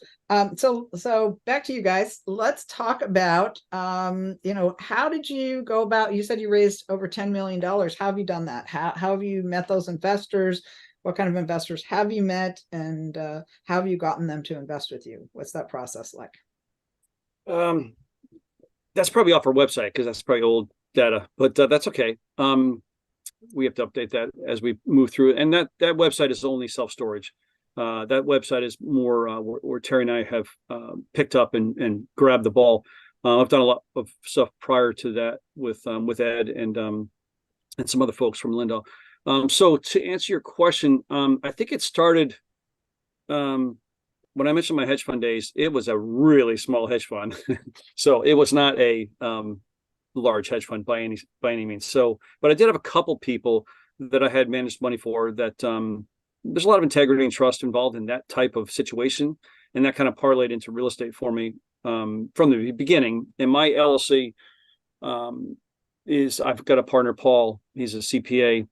So back to you guys. Let's talk about, how did you go about? You said you raised over $10 million. How have you done that? How have you met those investors? What kind of investors have you met, and how have you gotten them to invest with you? What's that process like? That's probably off our website because that's probably old data, but that's okay. We have to update that as we move through it. And that website is only self-storage. That website is more where Terry and I have picked up and grabbed the ball. I've done a lot of stuff prior to that with Ed and some other folks from Lindell. So to answer your question, I think it started when I mentioned my hedge fund days. It was a really small hedge fund, so it was not a large hedge fund by any means. So, but I did have a couple people that I had managed money for that. There's a lot of integrity and trust involved in that type of situation, and that kind of parlayed into real estate for me from the beginning. And my LLC is I've got a partner, Paul. He's a CPA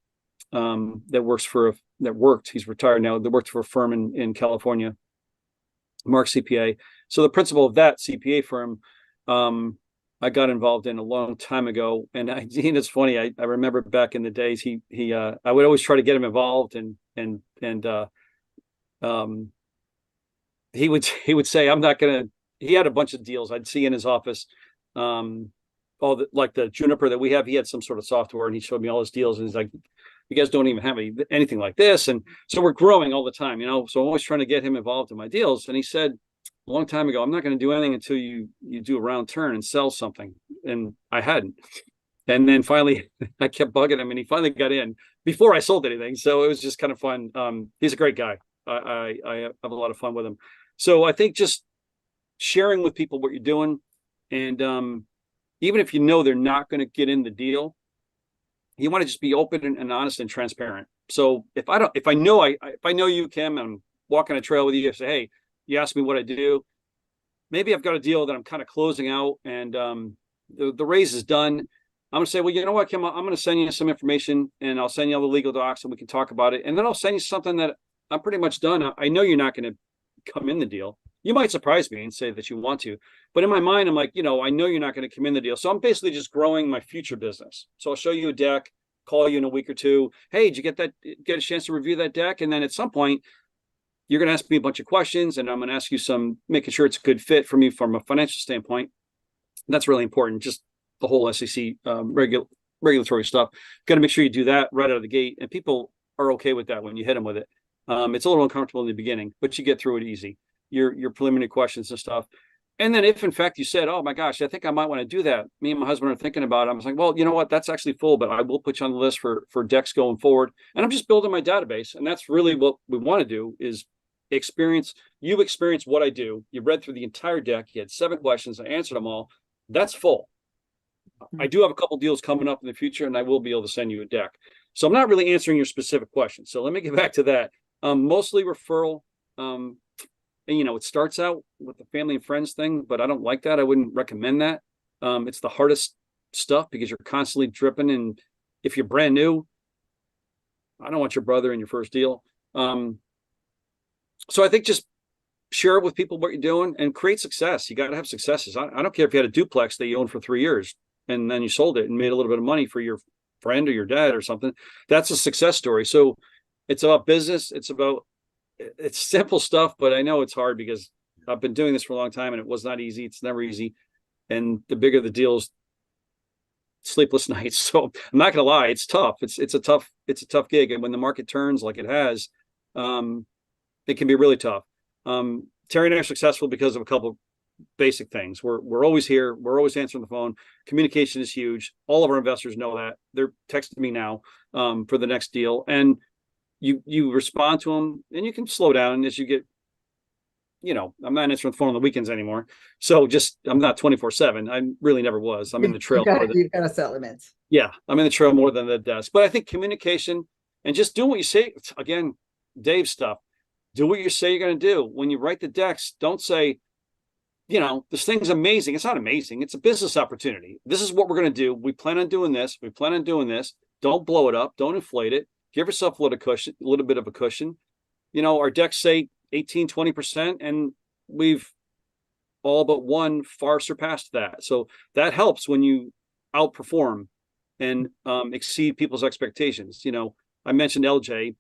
he's retired now, that worked for a firm in California, Mark CPA. So the principal of that CPA firm, I got involved in a long time ago. And it's funny. I remember back in the days, I would always try to get him involved and he would say, I'm not going to, he had a bunch of deals I'd see in his office. Like the Juniper that we have, he had some sort of software and he showed me all his deals. And he's like, you guys don't even have anything like this. And so we're growing all the time, so I'm always trying to get him involved in my deals. And he said a long time ago, I'm not going to do anything until you do a round turn and sell something. And I hadn't. And then finally I kept bugging him and he finally got in before I sold anything. So it was just kind of fun. He's a great guy. I have a lot of fun with him. So I think just sharing with people what you're doing, and even if they're not going to get in the deal, you want to just be open and honest and transparent. So if I know you, Kim, and I'm walking a trail with you, I say, hey, you asked me what I do. Maybe I've got a deal that I'm kind of closing out, and the raise is done. I'm going to say, well, you know what, Kim, I'm going to send you some information, and I'll send you all the legal docs, and we can talk about it. And then I'll send you something that I'm pretty much done. I know you're not going to come in the deal. You might surprise me and say that you want to, but in my mind, I'm like, I know you're not going to come in the deal. So I'm basically just growing my future business. So I'll show you a deck, call you in a week or two. Hey, did you get a chance to review that deck? And then at some point, you're going to ask me a bunch of questions, and I'm going to ask you making sure it's a good fit for me from a financial standpoint. That's really important. Just the whole SEC regulatory stuff. Got to make sure you do that right out of the gate. And people are okay with that when you hit them with it. It's a little uncomfortable in the beginning, but you get through it easy. Your preliminary questions and stuff. And then if in fact you said, oh my gosh, I think I might want to do that. Me and my husband are thinking about it. I was like, well, you know what? That's actually full, but I will put you on the list for decks going forward. And I'm just building my database. And that's really what we want to do, is experience what I do. You read through the entire deck. You had 7 questions. I answered them all. That's full. I do have a couple deals coming up in the future, and I will be able to send you a deck. So I'm not really answering your specific question. So let me get back to that. Mostly referral. And, it starts out with the family and friends thing, but I don't like that. I wouldn't recommend that. It's the hardest stuff because you're constantly dripping. And if you're brand new, I don't want your brother in your first deal. So I think just share with people what you're doing and create success. You got to have successes. I don't care if you had a duplex that you owned for 3 years and then you sold it and made a little bit of money for your friend or your dad or something. That's a success story. So it's about business. It's simple stuff, but I know it's hard because I've been doing this for a long time and it was not easy. It's never easy. And the bigger the deals, sleepless nights. So I'm not going to lie. It's tough. It's a tough gig. And when the market turns like it has, it can be really tough. Terry and I are successful because of a couple of basic things. We're always here. We're always answering the phone. Communication is huge. All of our investors know that. They're texting me now for the next deal. And you respond to them, and you can slow down as you get, I'm not answering the phone on the weekends anymore. So I'm not 24/7. I really never was. I'm in the trail. You've got to set limits. Yeah. I'm in the trail more than the desk, but I think communication and just doing what you say, again, Dave stuff, do what you say you're going to do. When you write the decks, don't say, this thing's amazing. It's not amazing. It's a business opportunity. This is what we're going to do. We plan on doing this. We plan on doing this. Don't blow it up. Don't inflate it. Give yourself a little bit of a cushion. Our decks say 18, 20%, and we've all but one far surpassed that. So that helps when you outperform and exceed people's expectations. I mentioned LJ.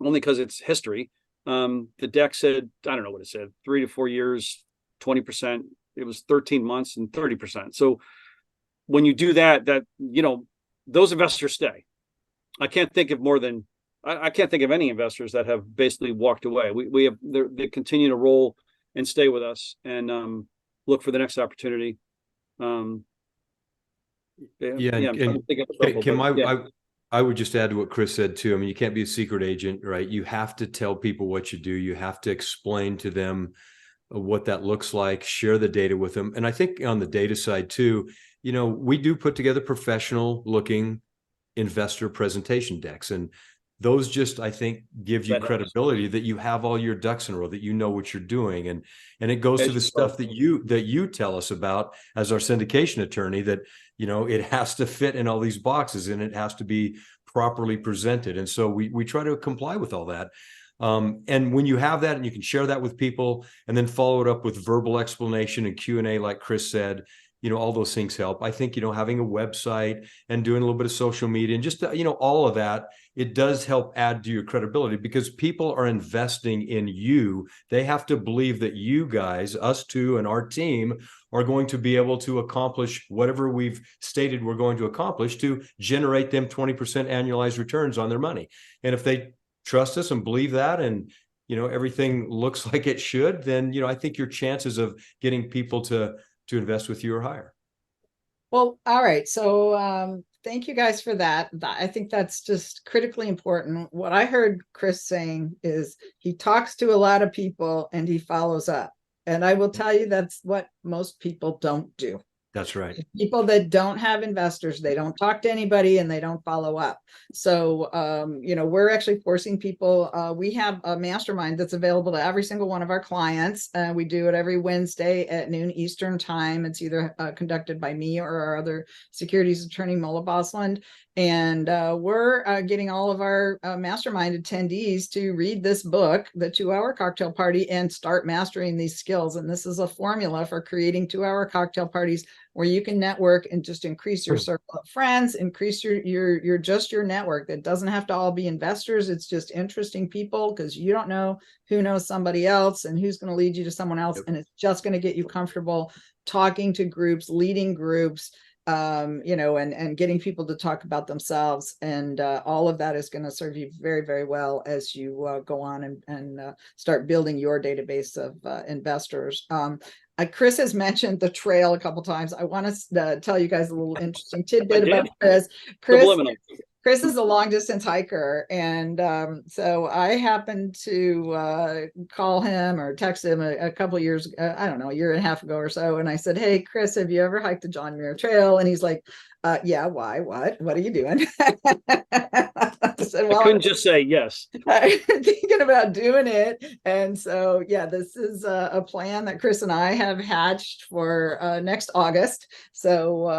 only because it's history. The deck said, I don't know what it said, 3 to 4 years, 20%. It was 13 months and 30%. So when you do that, those investors stay. I can't think of more than I can't think of any investors that have basically walked away. They continue to roll and stay with us and look for the next opportunity. I would just add to what Chris said too. I mean, you can't be a secret agent, right? You have to tell people what you do. You have to explain to them what that looks like, share the data with them. And I think on the data side too, we do put together professional looking investor presentation decks, and those just, I think, give you credibility that you have all your ducks in a row, that you know what you're doing. And it goes to the stuff that you tell us about as our syndication attorney, that, it has to fit in all these boxes and it has to be properly presented. And so we try to comply with all that. And when you have that and you can share that with people and then follow it up with verbal explanation and Q&A, like Chris said, all those things help. I think, having a website and doing a little bit of social media and just, all of that, it does help add to your credibility, because people are investing in you. They have to believe that you guys, us two and our team, are going to be able to accomplish whatever we've stated we're going to accomplish to generate them 20% annualized returns on their money. And if they trust us and believe that, and everything looks like it should, then I think your chances of getting people to invest with you are higher. Well, all right. So thank you guys for that. I think that's just critically important. What I heard Chris saying is he talks to a lot of people and he follows up. And I will tell you, that's what most people don't do. That's right. People that don't have investors, they don't talk to anybody and they don't follow up. So, we're actually forcing people. We have a mastermind that's available to every single one of our clients. We do it every Wednesday at noon Eastern time. It's either conducted by me or our other securities attorney, Mola Bosland. And we're getting all of our mastermind attendees to read this book, The 2-Hour Cocktail Party, and start mastering these skills. And this is a formula for creating 2-hour cocktail parties where you can network and just increase your circle of friends, increase your network. That doesn't have to all be investors. It's just interesting people, because you don't know who knows somebody else and who's going to lead you to someone else. Yep. And it's just going to get you comfortable talking to groups, leading groups, and getting people to talk about themselves. And all of that is going to serve you very, very well as you go on and start building your database of investors. Chris has mentioned the trail a couple times. I want to tell you guys a little interesting tidbit about Chris. Chris is a long distance hiker. And so I happened to call him or text him a couple of years, I don't know, a year and a half ago or so. And I said, "Hey, Chris, have you ever hiked the John Muir Trail?" And he's like, "Yeah, why? What are you doing?" I said, "Well, I couldn't just say yes. I'm thinking about doing it." And so, yeah, this is a plan that Chris and I have hatched for next August. So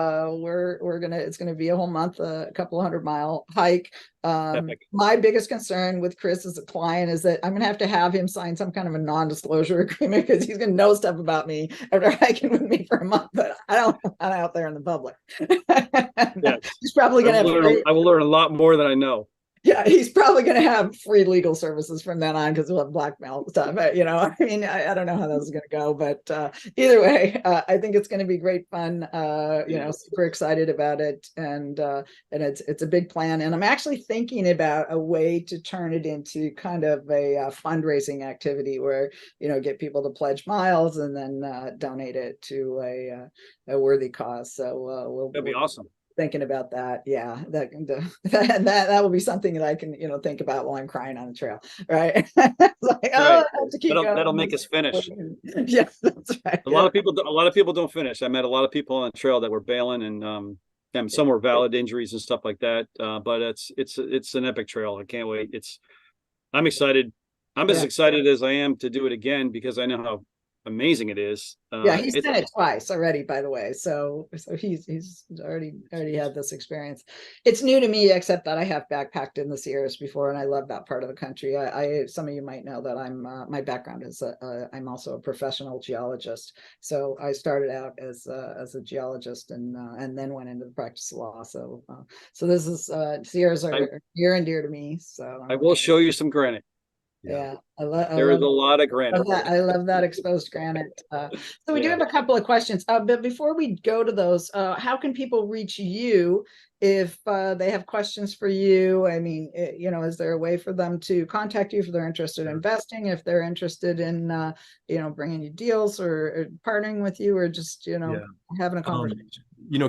it's gonna be a whole month, a couple of 100-mile hike. My biggest concern with Chris as a client is that I'm going to have him sign some kind of a non-disclosure agreement, because he's going to know stuff about me after hiking with me for a month, but I don't want out there in the public. He's probably going to I will learn a lot more than I know. Yeah, he's probably going to have free legal services from then on, because we'll have blackmail stuff. I don't know how this is going to go, but either way, I think it's going to be great fun. Super excited about it, and it's a big plan. And I'm actually thinking about a way to turn it into kind of a fundraising activity where get people to pledge miles and then donate it to a worthy cause. So that'd be awesome. Thinking about that. Yeah, that will be something that I can think about while I'm crying on the trail, right? Like, I have to keep going. That'll make us finish. Yes, that's right. A lot of people don't finish. I met a lot of people on the trail that were bailing, and some were valid injuries and stuff like that. But it's an epic trail. I can't wait. I'm excited. I'm as excited as I am to do it again, because I know how amazing it is. Yeah, he's done it twice already, by the way. So he's already had this experience. It's new to me, except that I have backpacked in the Sierras before, and I love that part of the country. I some of you might know that I'm my background is I'm also a professional geologist. So I started out as a geologist and then went into the practice of law. So this is Sierras are near and dear to me. So I will show you some granite. Yeah, There is a lot of granite. I love that exposed granite. So we do have a couple of questions, but before we go to those, how can people reach you if they have questions for you? I mean, is there a way for them to contact you if they're interested in investing, if they're interested in, bringing you deals or partnering with you, or just, having a conversation?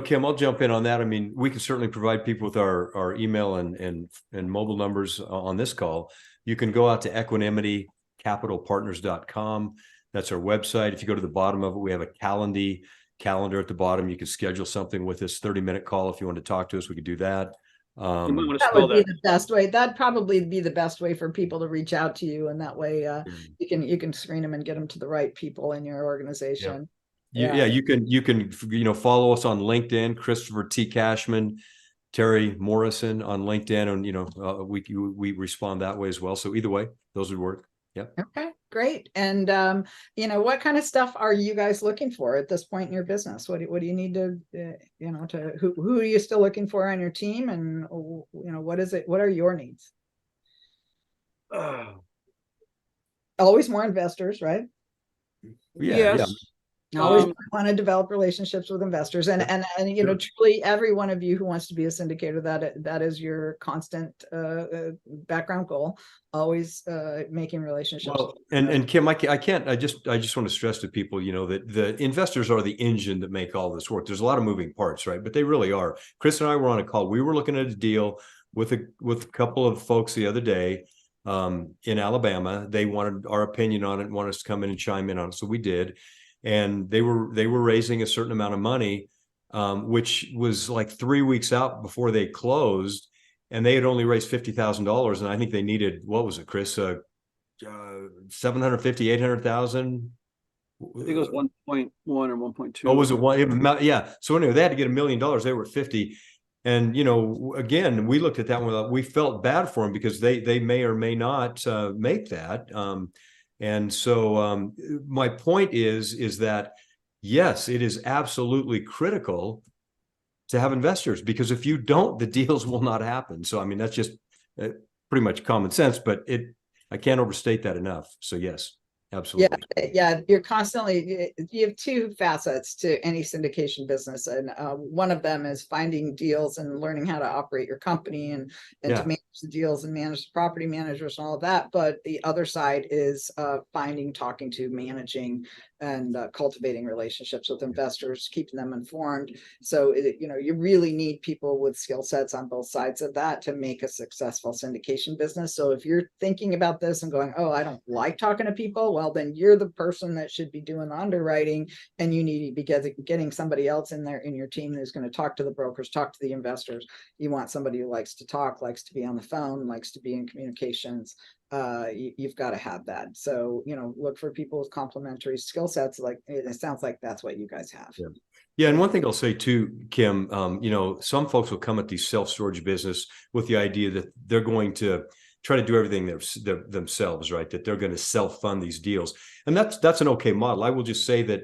Kim, I'll jump in on that. I mean, we can certainly provide people with our email and mobile numbers on this call. You can go out to equanitycapitalpartners.com. That's our website. If you go to the bottom of it, we have a calendar at the bottom. You can schedule something with us, 30-minute call. If you want to talk to us, we could do that. You might want to That spell would be that. the best way. That'd probably be the best way for people to reach out to you, and that way you can screen them and get them to the right people in your organization. You can follow us on LinkedIn, Christopher T. Cashman, Terry Morrison on LinkedIn, and we respond that way as well. So either way, those would work. Yeah. Okay, great. And what kind of stuff are you guys looking for at this point in your business? What do you need to who are you still looking for on your team, and what is it? What are your needs? Always more investors, right? Yes. Always want to develop relationships with investors, and truly every one of you who wants to be a syndicator, that is your constant background goal. Always making relationships. Well, and Kim, I just want to stress to people, that the investors are the engine that make all this work. There's a lot of moving parts, right? But they really are. Chris and I were on a call. We were looking at a deal with a couple of folks the other day in Alabama. They wanted our opinion on it and wanted us to come in and chime in on it, so we did. And they were raising a certain amount of money, which was like 3 weeks out before they closed, and they had only raised $50,000, and I think they needed, what was it, Chris? 750, 800,000. I think it was 1.1 or 1.2. Oh, was it one? Yeah. So anyway, they had to get $1 million. They were at 50. And again, we looked at that one. We felt bad for them because they may or may not make that. And so my point is that, yes, it is absolutely critical to have investors, because if you don't, the deals will not happen. So, I mean, that's just pretty much common sense, but I can't overstate that enough. So yes, absolutely. Yeah. You're constantly, you have two facets to any syndication business. And one of them is finding deals and learning how to operate your company and to manage the deals and manage the property managers and all of that. But the other side is talking to, managing, and cultivating relationships with investors, keeping them informed. So, you really need people with skill sets on both sides of that to make a successful syndication business. So if you're thinking about this and going, oh, I don't like talking to people, well, then you're the person that should be doing the underwriting, and you need to be getting somebody else in there in your team who's going to talk to the brokers, talk to the investors. You want somebody who likes to talk, likes to be on the phone, likes to be in communications. You've got to have that. So, look for people with complementary skill sets. Like it sounds like that's what you guys have. Yeah. And one thing I'll say too, Kim, some folks will come at these self-storage business with the idea that they're going to try to do everything themselves, right? That they're going to self-fund these deals. And that's an okay model. I will just say that,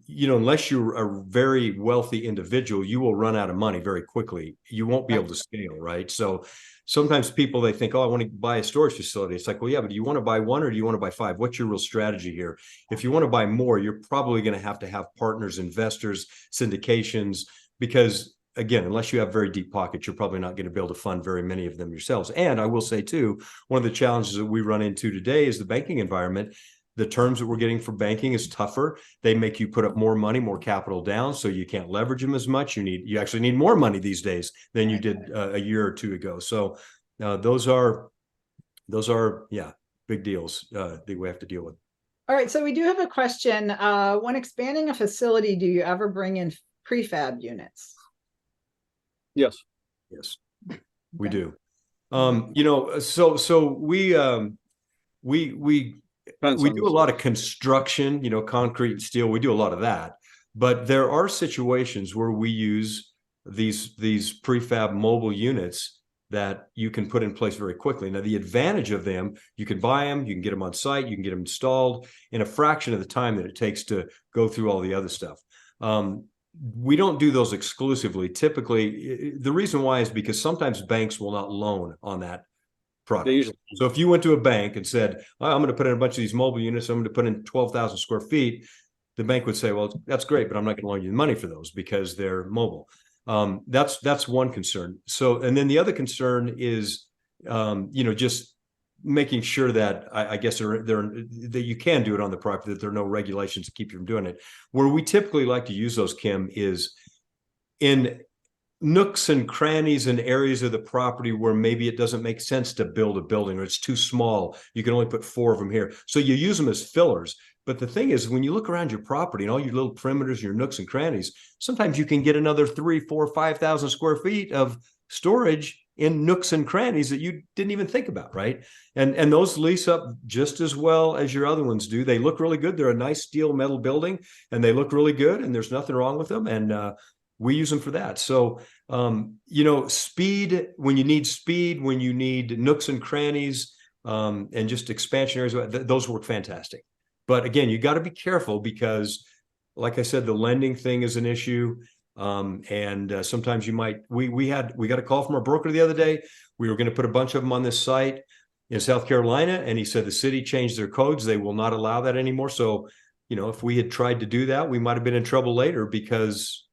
unless you're a very wealthy individual, you will run out of money very quickly. You won't be able to scale, right? So sometimes people, they think, oh, I want to buy a storage facility. It's like, well, yeah, but do you want to buy one or do you want to buy five? What's your real strategy here? If you want to buy more, you're probably going to have partners, investors, syndications, because again, unless you have very deep pockets, you're probably not going to be able to fund very many of them yourselves. And I will say too, one of the challenges that we run into today is the banking environment. The terms that we're getting for banking is tougher. They make you put up more money, more capital down, so you can't leverage them as much. You actually need more money these days than you did a year or two ago. So those are big deals that we have to deal with. All right. So we do have a question. When expanding a facility, do you ever bring in prefab units? Yes, we do. So we we do a lot of construction, you know, concrete and steel. We do a lot of that. But there are situations where we use these prefab mobile units that you can put in place very quickly. Now, the advantage of them, you can buy them, you can get them on site, you can get them installed in a fraction of the time that it takes to go through all the other stuff. We don't do those exclusively. Typically, the reason why is because sometimes banks will not loan on that product. So if you went to a bank and said, I'm going to put in a bunch of these mobile units, I'm going to put in 12,000 square feet, the bank would say, well, that's great, but I'm not going to loan you the money for those because they're mobile. That's one concern. So, and then the other concern is, just making sure that I guess that you can do it on the property, that there are no regulations to keep you from doing it. Where we typically like to use those, Kim, is in nooks and crannies and areas of the property where maybe it doesn't make sense to build a building, or it's too small. You can only put 4 of them here. So you use them as fillers. But the thing is, when you look around your property and all your little perimeters, your nooks and crannies, sometimes you can get another 3, 4, 5,000 square feet of storage in nooks and crannies that you didn't even think about, right? And those lease up just as well as your other ones do. They look really good. They're a nice steel metal building, and they look really good, and there's nothing wrong with them. And we use them for that. So, speed, when you need nooks and crannies, and just expansion areas, those work fantastic. But again, you got to be careful because, like I said, the lending thing is an issue. And sometimes we got a call from our broker the other day. We were going to put a bunch of them on this site in South Carolina, and he said the city changed their codes. They will not allow that anymore. So, if we had tried to do that, we might have been in trouble later because,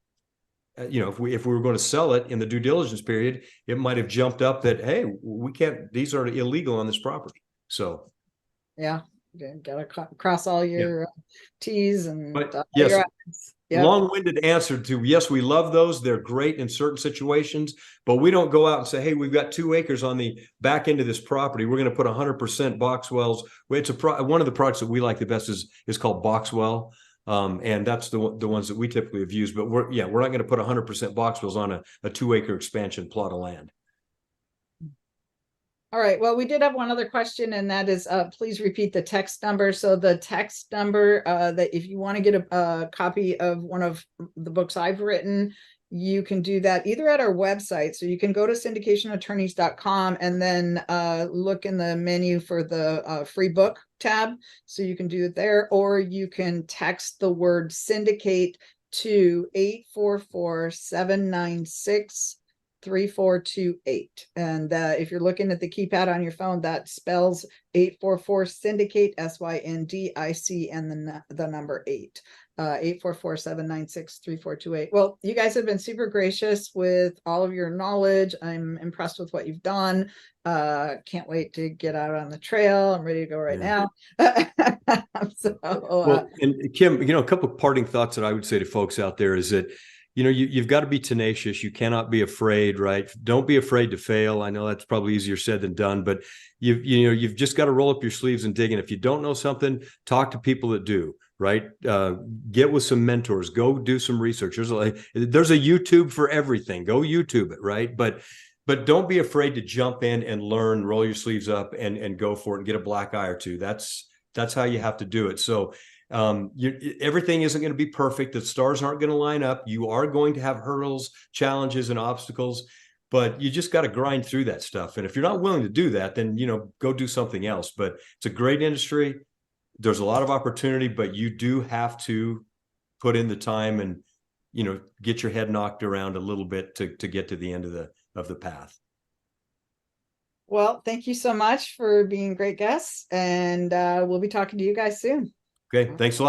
if we were going to sell it in the due diligence period, it might have jumped up that, hey, we can't, these are illegal on this property. So, yeah. Gotta cross all your T's and yes, long-winded answer to yes, we love those. They're great in certain situations, but we don't go out and say, hey, we've got 2 acres on the back end of this property. We're going to put 100% box wells. It's one of the products that we like the best is called Boxwell. And that's the ones that we typically have used, but we're not going to put 100% box wells on a 2-acre expansion plot of land. All right. Well, we did have one other question, and that is, please repeat the text number. So the text number, that if you want to get a copy of one of the books I've written, you can do that either at our website. So you can go to syndicationattorneys.com and then look in the menu for the free book tab. So you can do it there, or you can text the word syndicate to 844-796-3428. And if you're looking at the keypad on your phone, that spells 844 syndicate, SYNDIC, and the number 8. 844-796-3428. Well, you guys have been super gracious with all of your knowledge. I'm impressed with what you've done. Can't wait to get out on the trail. I'm ready to go right now. Well, and Kim, a couple of parting thoughts that I would say to folks out there is that, you've got to be tenacious. You cannot be afraid, right? Don't be afraid to fail. I know that's probably easier said than done, but you've just got to roll up your sleeves and dig in. If you don't know something, talk to people that do, right? Get with some mentors, go do some research. There's a YouTube for everything. Go YouTube it, right? But don't be afraid to jump in and learn, roll your sleeves up and go for it and get a black eye or two. That's how you have to do it. So, everything isn't going to be perfect. The stars aren't going to line up. You are going to have hurdles, challenges, and obstacles, but you just got to grind through that stuff. And if you're not willing to do that, then, go do something else. But it's a great industry. There's a lot of opportunity, but you do have to put in the time and, get your head knocked around a little bit to get to the end of the path. Well, thank you so much for being great guests, and we'll be talking to you guys soon. Okay. Thanks a lot.